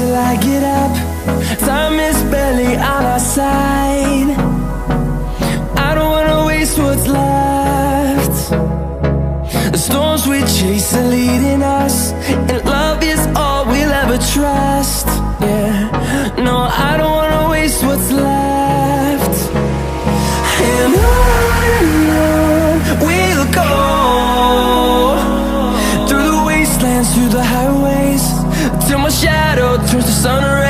till I get up. Time is barely on our side. I don't wanna waste what's left. The storms we chase are leading us, and love is all we'll ever trust. Yeah, no, I don't wanna waste what's left. And on we'll go, through the wastelands, through the highways, till my shadow turns to sun rays.